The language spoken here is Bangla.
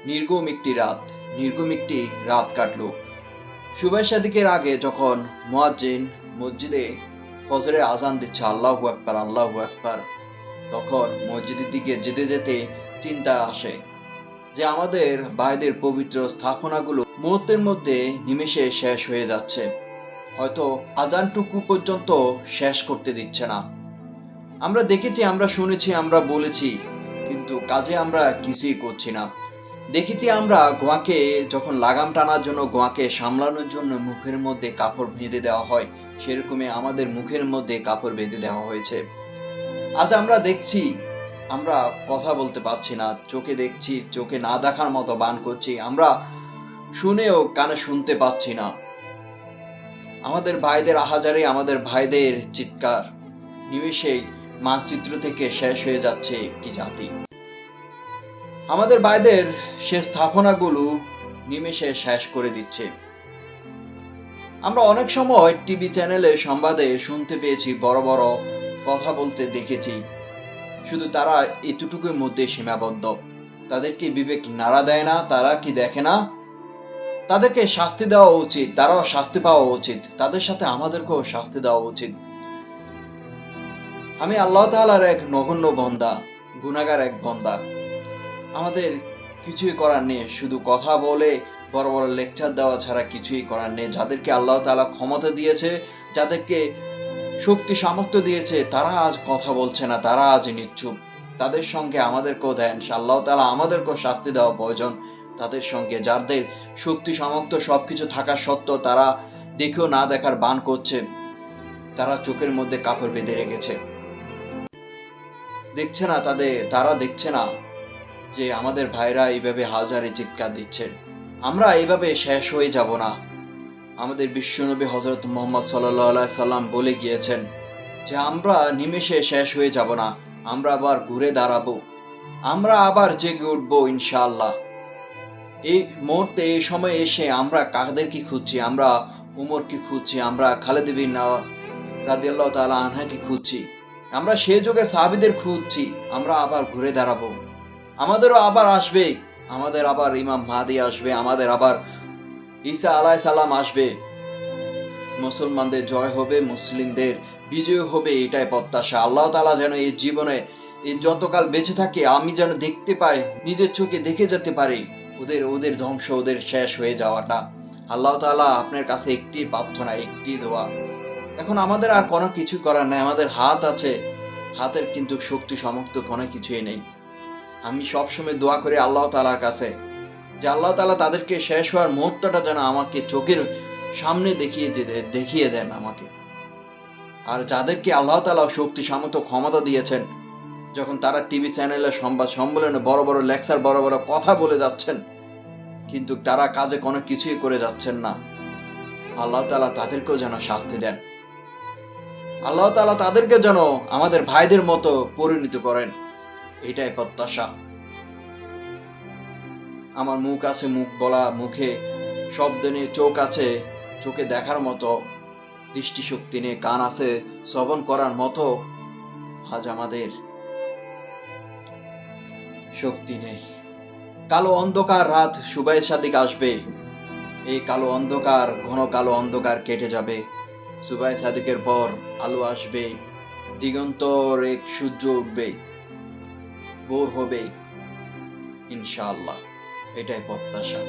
নির্ঘুম একটি রাত কাটলো। সুবহ সাদিকের আগে যখন মুয়াজ্জিন মসজিদে ফজরের আজান দিচ্ছে, আল্লাহু আকবার আল্লাহু আকবার, তখন মসজিদের দিকে যেতে যেতে চিন্তা আসে যে আমাদের ভাইদের পবিত্র স্থাপনাগুলো মুহূর্তের মধ্যে নিমেষে শেষ হয়ে যাচ্ছে। হয়তো আজানটুকু পর্যন্ত শেষ করতে দিচ্ছে না। আমরা দেখেছি, আমরা শুনেছি, আমরা বলেছি, কিন্তু কাজে আমরা কিছুই করছি না। দেখেছি আমরা গোয়াকে যখন লাগাম টানার জন্য, গোয়াকে সামলানোর জন্য মুখের মধ্যে কাপড় বেঁধে দেওয়া হয়, সেরকমই আমাদের মুখের মধ্যে কাপড় বেঁধে দেওয়া হয়েছে। আজ আমরা দেখছি, আমরা কথা বলতে পারছি না, চোখে দেখছি, চোখে না দেখার মতো বান করছি, আমরা শুনেও কানে শুনতে পাচ্ছি না। আমাদের ভাইদের আহাজারি, আমাদের ভাইদের চিৎকার নিমেষেই মানচিত্র থেকে শেষ হয়ে যাচ্ছে একটি জাতি। আমাদের ভাইদের সে স্থাপনাগুলো নিমেষে শেষ করে দিচ্ছে। আমরা অনেক সময় টিভি চ্যানেলে সংবাদে শুনতে পেয়েছি, বড় বড় কথা বলতে দেখেছি, শুধু তারা এতটুকুর মধ্যে সীমাবদ্ধ। তাদেরকে বিবেক নাড়া দেয় না? তারা কি দেখে না? তাদেরকে শাস্তি দেওয়া উচিত, তারাও শাস্তি পাওয়া উচিত, তাদের সাথে আমাদেরকেও শাস্তি দেওয়া উচিত। আমি আল্লাহ তাআলার এক নগণ্য বান্দা, গুনাহগার এক বান্দা। আমাদের কিছুই করার নেই, শুধু কথা বলে বড় বড় লেকচার দেওয়া ছাড়া কিছুই করার নেই। যাদেরকে আল্লাহ তাআলা ক্ষমতা দিয়েছে, যাদেরকে শক্তি সামর্থ্য দিয়েছে, তারা আজ কথা বলছে না, তারা আজ নিশ্চুপ। তাদের সঙ্গে আমাদেরকেও দেন, আল্লাহ তাআলা আমাদেরকেও শাস্তি দেওয়া প্রয়োজন। তাদের সঙ্গে যাদের শক্তি সামর্থ্য সবকিছু থাকা সত্ত্বেও তারা দেখেও না দেখার বান করছে, তারা চোখের মধ্যে কাপড় বেঁধে রেখেছে। দেখছে না তারা দেখছে না যে আমাদের ভাইরা এইভাবে হাজারে চিৎকার দিচ্ছেন। আমরা এইভাবে শেষ হয়ে যাব না। আমাদের বিশ্বনবী হযরত মুহাম্মদ সাল্লাল্লাহু আলাইহি সাল্লাম বলে গিয়েছেন যে আমরা নিমেষে শেষ হয়ে যাব না, আমরা আবার ঘুরে দাঁড়াবো, আমরা আবার জেগে উঠবো ইনশাআল্লাহ। এই মুহূর্তে, এই সময় এসে আমরা কাদেরকে খুঁজছি? আমরা উমরকে খুঁজছি, আমরা খালিদ বিন রাদিয়াল্লাহু তাআলা আনহাকে খুঁজছি, আমরা সেই যুগে সাহাবীদের খুঁজছি। আমরা আবার ঘুরে দাঁড়াবো, আমাদেরও আবার আসবে, আমাদের আবার ইমাম মাহদী আসবে, আমাদের আবার ঈসা আলাইহিস সালাম আসবে। মুসলমানদের জয় হবে, মুসলিমদের বিজয় হবে, এটাই প্রত্যাশা। আল্লাহ তাআলা যেন এই জীবনে এই যতকাল বেঁচে থাকে আমি যেন দেখতে পাই, নিজের চোখে দেখে যেতে পারি ওদের ধ্বংস, ওদের শেষ হয়ে যাওয়াটা। আল্লাহ তাআলা আপনার কাছে একটি প্রার্থনা, একটি দোয়া। এখন আমাদের আর কোনো কিছু করার নাই। আমাদের হাত আছে, হাতের কিন্তু শক্তি সামর্থ্য কোনো কিছুই নেই। আমি সবসময় দোয়া করি আল্লাহ তাআলার কাছে যে আল্লাহ তাআলা তাদেরকে শেষ হওয়ার মুহূর্তটা যেন আমাকে চোখের সামনে দেখিয়ে দেন আমাকে। আর যাদেরকে আল্লাহ তাআলা শক্তি সামর্থ্য ক্ষমতা দিয়েছেন, যখন তারা টিভি চ্যানেলে সংবাদ সম্মেলনে বড় বড় লেকচার, বড় বড় কথা বলে যাচ্ছেন, কিন্তু তারা কাজে কোনো কিছুই করে যাচ্ছেন না, আল্লাহ তাআলা তাদেরকেও যেন শাস্তি দেন। আল্লাহ তাআলা তাদেরকে যেন আমাদের ভাইদের মতো পরিণত করেন, এটাই প্রত্যাশা। আমার মুখ আছে, মুখ বলা, মুখে শব্দ নিয়ে চোখ আছে, চোখে দেখার মতো দৃষ্টিশক্তি নিয়ে কান আছে শ্রবণ করার মতো, আজ আমাদের শক্তি নেই। কালো অন্ধকার রাত সুবহ সাদিক আসবে, এই কালো অন্ধকার, ঘন কালো অন্ধকার কেটে যাবে। সুবহ সাদিকের পর আলো আসবে, দিগন্তর এক সূর্য উঠবে, ভোর হবে ইনশাআল্লাহ, এটাই প্রত্যাশা।